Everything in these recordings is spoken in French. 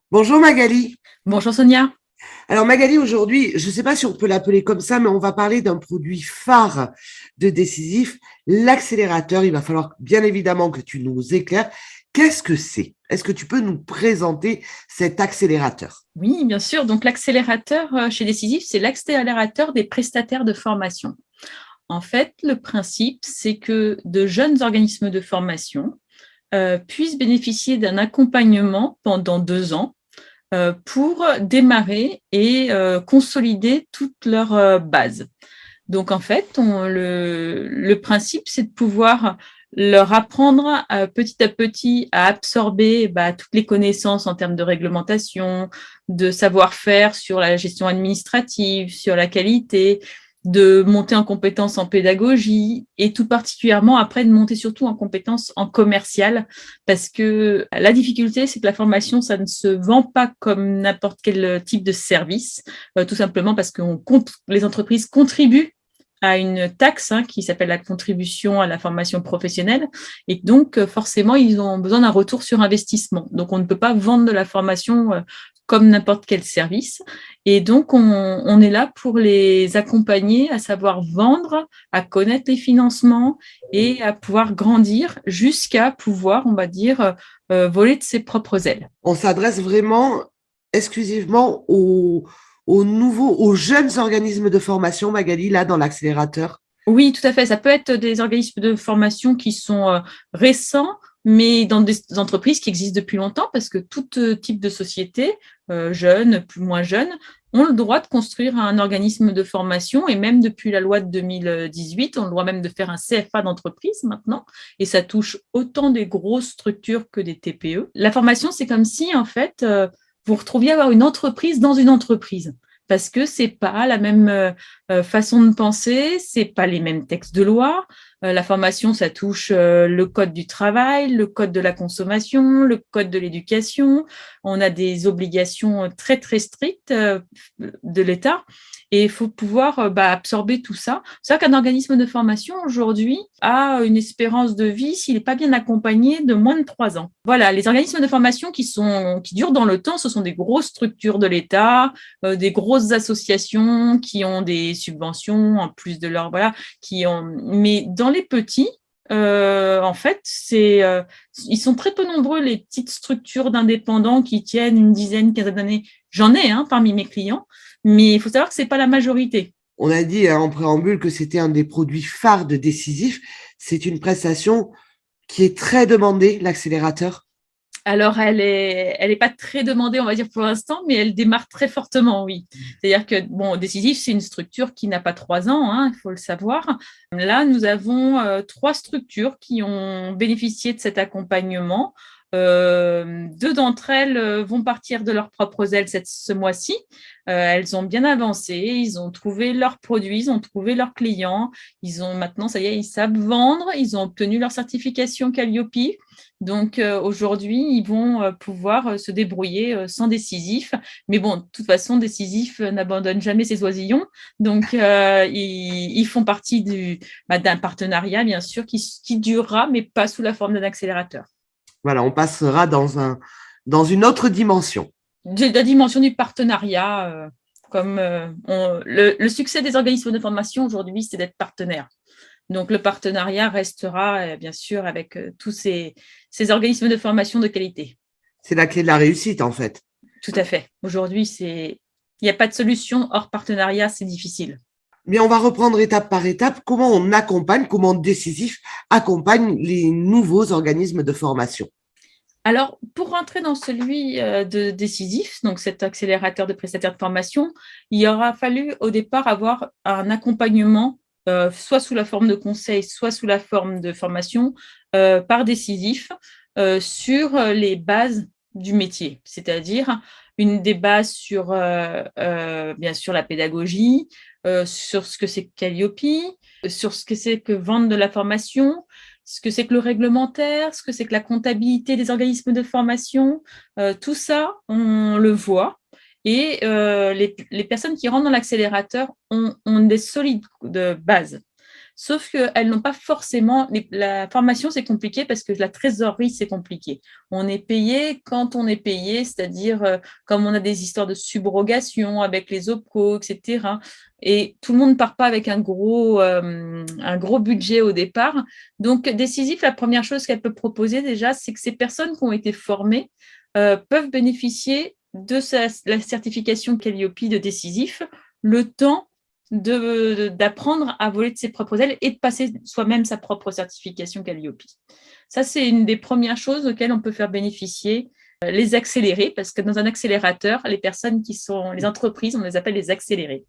Bonjour Magali. Bonjour Sonia. Alors Magali, aujourd'hui, je ne sais pas si on peut l'appeler comme ça, mais on va parler d'un produit phare de Décisif, l'accélérateur. Il va falloir bien évidemment que tu nous éclaires. Qu'est-ce que c'est? Est-ce que tu peux nous présenter cet accélérateur? Oui, bien sûr. Donc l'accélérateur chez Décisif, c'est l'accélérateur des prestataires de formation. En fait, le principe, c'est que de jeunes organismes de formation puissent bénéficier d'un accompagnement pendant 2 ans pour démarrer et consolider toute leur base. Donc, en fait, le principe, c'est de pouvoir leur apprendre petit à petit à absorber toutes les connaissances en termes de réglementation, de savoir-faire sur la gestion administrative, sur la qualité, de monter en compétences en pédagogie et tout particulièrement après de monter surtout en compétences en commercial parce que la difficulté, c'est que la formation, ça ne se vend pas comme n'importe quel type de service, tout simplement parce que les entreprises contribuent à une taxe qui s'appelle la contribution à la formation professionnelle. Et donc, forcément, ils ont besoin d'un retour sur investissement. Donc, on ne peut pas vendre de la formation comme n'importe quel service. Et donc, on est là pour les accompagner à savoir vendre, à connaître les financements et à pouvoir grandir jusqu'à pouvoir, on va dire, voler de ses propres ailes. On s'adresse vraiment exclusivement aux jeunes organismes de formation, Magali, là, dans l'accélérateur. Oui, tout à fait. Ça peut être des organismes de formation qui sont récents, mais dans des entreprises qui existent depuis longtemps, parce que tout type de société, jeunes, plus moins jeunes, ont le droit de construire un organisme de formation, et même depuis la loi de 2018, on a le droit même de faire un CFA d'entreprise maintenant, et ça touche autant des grosses structures que des TPE. La formation, c'est comme si, en fait, vous retrouviez avoir une entreprise dans une entreprise parce que c'est pas la même façon de penser, c'est pas les mêmes textes de loi. La formation, ça touche le code du travail, le code de la consommation, le code de l'éducation. On a des obligations très très strictes de l'État et il faut pouvoir absorber tout ça. C'est vrai qu'un organisme de formation aujourd'hui a une espérance de vie, s'il n'est pas bien accompagné, de moins de 3 ans. Voilà, les organismes de formation qui durent dans le temps, ce sont des grosses structures de l'État, des grosses associations qui ont des subventions en plus de leur mais dans les petits, en fait, ils sont très peu nombreux les petites structures d'indépendants qui tiennent une dizaine, quinzaine d'années. J'en ai parmi mes clients, mais il faut savoir que c'est pas la majorité. On a dit en préambule que c'était un des produits phares de Décisif. C'est une prestation qui est très demandée, l'accélérateur. Alors, elle est pas très demandée, on va dire, pour l'instant, mais elle démarre très fortement, oui. C'est-à-dire que, bon, Décisif, c'est une structure qui n'a pas 3 ans, il faut le savoir. Là, nous avons 3 structures qui ont bénéficié de cet accompagnement. 2 d'entre elles vont partir de leurs propres ailes ce mois-ci. Elles ont bien avancé, ils ont trouvé leurs produits, ils ont trouvé leurs clients. Ils ont maintenant, ça y est, ils savent vendre, ils ont obtenu leur certification Calliope. Donc aujourd'hui, ils vont pouvoir se débrouiller sans Décisif. Mais bon, de toute façon, Décisif n'abandonne jamais ses oisillons. Donc ils font partie d'un partenariat, bien sûr, qui durera, mais pas sous la forme d'un accélérateur. Voilà, on passera dans une autre dimension. La dimension du partenariat, comme le succès des organismes de formation aujourd'hui, c'est d'être partenaire. Donc, le partenariat restera, bien sûr, avec tous ces organismes de formation de qualité. C'est la clé de la réussite, en fait. Tout à fait. Aujourd'hui, il n'y a pas de solution hors partenariat, c'est difficile. Mais on va reprendre étape par étape comment on accompagne, comment Décisif accompagne les nouveaux organismes de formation. Alors, pour rentrer dans celui de décisif, donc cet accélérateur de prestataires de formation, il aura fallu au départ avoir un accompagnement, soit sous la forme de conseil, soit sous la forme de formation, par décisif, sur les bases du métier, c'est-à-dire des bases sur, bien sûr, la pédagogie, sur ce que c'est que Calliope, sur ce que c'est que vendre de la formation, ce que c'est que le réglementaire, ce que c'est que la comptabilité des organismes de formation, tout ça, on le voit. Et les personnes qui rentrent dans l'accélérateur ont des solides de base. sauf qu'elles n'ont pas forcément… La formation, c'est compliqué parce que la trésorerie, c'est compliqué. On est payé quand on est payé, c'est-à-dire comme on a des histoires de subrogation avec les OPCO, etc. Et tout le monde ne part pas avec un gros budget au départ. Donc, Décisif, la première chose qu'elle peut proposer déjà, c'est que ces personnes qui ont été formées peuvent bénéficier de la certification Calliope de Décisif, le temps d'apprendre à voler de ses propres ailes et de passer soi-même sa propre certification Calliope. Ça, c'est une des premières choses auxquelles on peut faire bénéficier les accélérés, parce que dans un accélérateur, les personnes qui sont les entreprises, on les appelle les accélérés.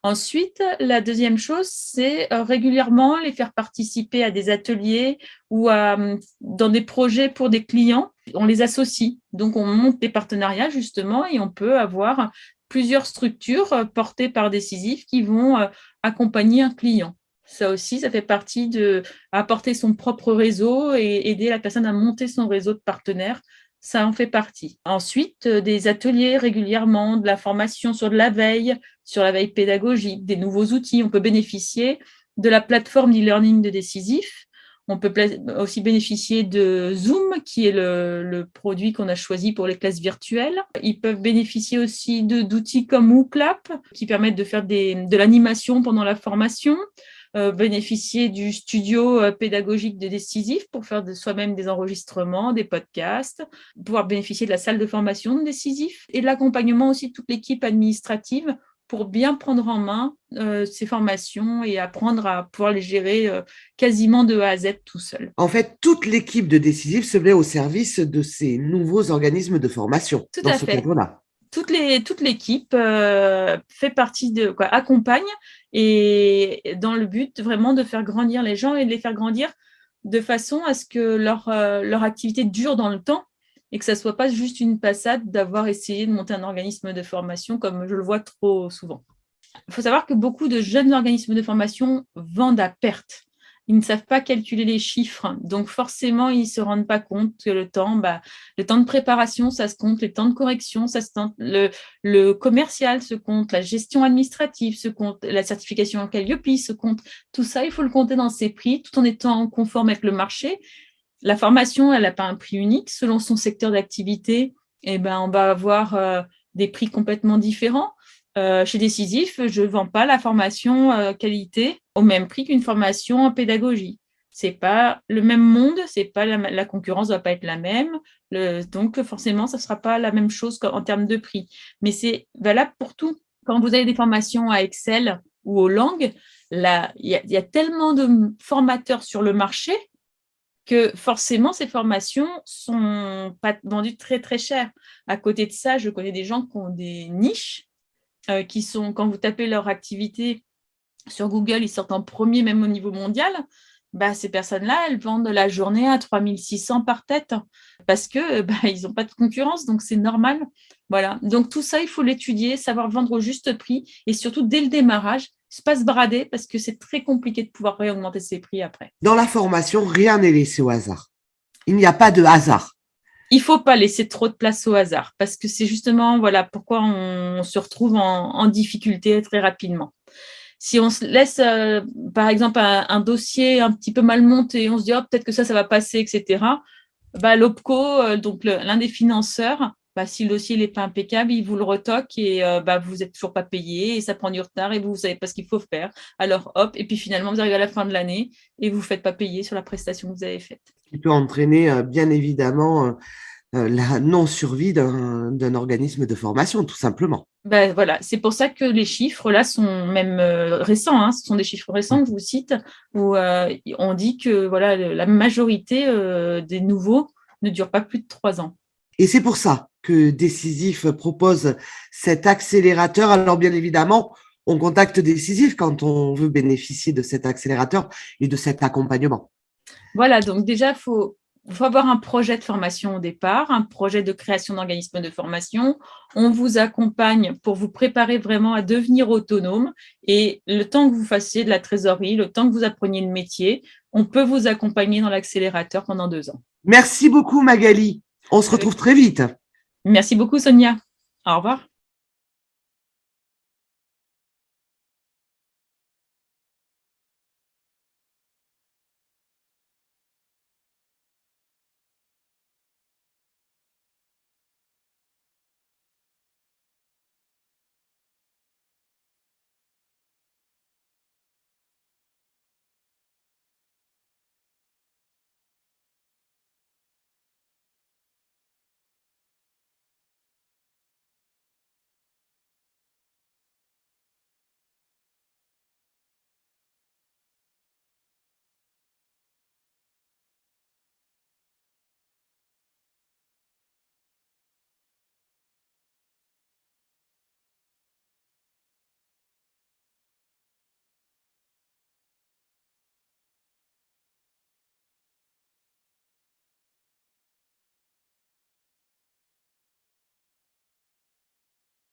Ensuite, la deuxième chose, c'est régulièrement les faire participer à des ateliers ou dans des projets pour des clients. On les associe. Donc, on monte des partenariats, justement, et on peut avoir plusieurs structures portées par Décisif qui vont accompagner un client. Ça aussi, ça fait partie d'apporter son propre réseau et aider la personne à monter son réseau de partenaires. Ça en fait partie. Ensuite, des ateliers régulièrement, de la formation sur la veille pédagogique, des nouveaux outils. On peut bénéficier de la plateforme d'e-learning de Décisif. On peut aussi bénéficier de Zoom, qui est le produit qu'on a choisi pour les classes virtuelles. Ils peuvent bénéficier aussi d'outils comme WooClap, qui permettent de faire de l'animation pendant la formation. Bénéficier du studio pédagogique de Décisif pour faire de soi-même des enregistrements, des podcasts, pouvoir bénéficier de la salle de formation de Décisif et de l'accompagnement aussi de toute l'équipe administrative pour bien prendre en main ces formations et apprendre à pouvoir les gérer quasiment de A à Z tout seul. En fait, toute l'équipe de Décisif se met au service de ces nouveaux organismes de formation Tout dans à ce fait. cadre-là. Toute l'équipe fait partie accompagne et dans le but vraiment de faire grandir les gens et de les faire grandir de façon à ce que leur activité dure dans le temps et que ça ne soit pas juste une passade d'avoir essayé de monter un organisme de formation comme je le vois trop souvent. Il faut savoir que beaucoup de jeunes organismes de formation vendent à perte. Ils ne savent pas calculer les chiffres, donc forcément, ils ne se rendent pas compte que le temps de préparation, ça se compte, les temps de correction, ça se compte, le commercial se compte, la gestion administrative se compte, la certification Calliope se compte. Tout ça, il faut le compter dans ses prix, tout en étant conforme avec le marché. La formation, elle n'a pas un prix unique. Selon son secteur d'activité, on va avoir des prix complètement différents. Chez Décisif, je ne vends pas la formation qualité au même prix qu'une formation en pédagogie. Ce n'est pas le même monde, la concurrence ne va pas être la même, donc forcément, ça ne sera pas la même chose en termes de prix. Mais c'est valable pour tout. Quand vous avez des formations à Excel ou aux langues, il y a tellement de formateurs sur le marché que forcément, ces formations ne sont pas vendues très, très cher. À côté de ça, je connais des gens qui ont des niches qui sont, quand vous tapez leur activité sur Google, ils sortent en premier, même au niveau mondial. Ces personnes-là, elles vendent la journée à 3 600 par tête parce que ils n'ont pas de concurrence, donc c'est normal. Voilà. Donc tout ça, il faut l'étudier, savoir vendre au juste prix et surtout dès le démarrage, pas se brader parce que c'est très compliqué de pouvoir réaugmenter ses prix après. Dans la formation, rien n'est laissé au hasard. Il n'y a pas de hasard. Il ne faut pas laisser trop de place au hasard parce que c'est justement pourquoi on se retrouve en difficulté très rapidement. Si on se laisse, par exemple, un dossier un petit peu mal monté, on se dit peut-être que ça va passer, etc. L'OPCO, donc l'un des financeurs, si le dossier n'est pas impeccable, il vous le retoque et vous n'êtes toujours pas payé et ça prend du retard et vous ne savez pas ce qu'il faut faire. Alors hop, et puis finalement, vous arrivez à la fin de l'année et vous ne faites pas payer sur la prestation que vous avez faite. Ce qui peut entraîner, bien évidemment, la non-survie d'un organisme de formation, tout simplement. Voilà, c'est pour ça que les chiffres là sont même récents, hein, ce sont des chiffres récents que je vous cite, où on dit que la majorité des nouveaux ne durent pas plus de 3 ans. Et c'est pour ça que Décisif propose cet accélérateur. Alors bien évidemment, on contacte Décisif quand on veut bénéficier de cet accélérateur et de cet accompagnement. Voilà, donc déjà, il faut avoir un projet de formation au départ, un projet de création d'organisme de formation. On vous accompagne pour vous préparer vraiment à devenir autonome et le temps que vous fassiez de la trésorerie, le temps que vous appreniez le métier, on peut vous accompagner dans l'accélérateur pendant 2 ans. Merci beaucoup Magali. On se retrouve très vite. Merci beaucoup Sonia. Au revoir.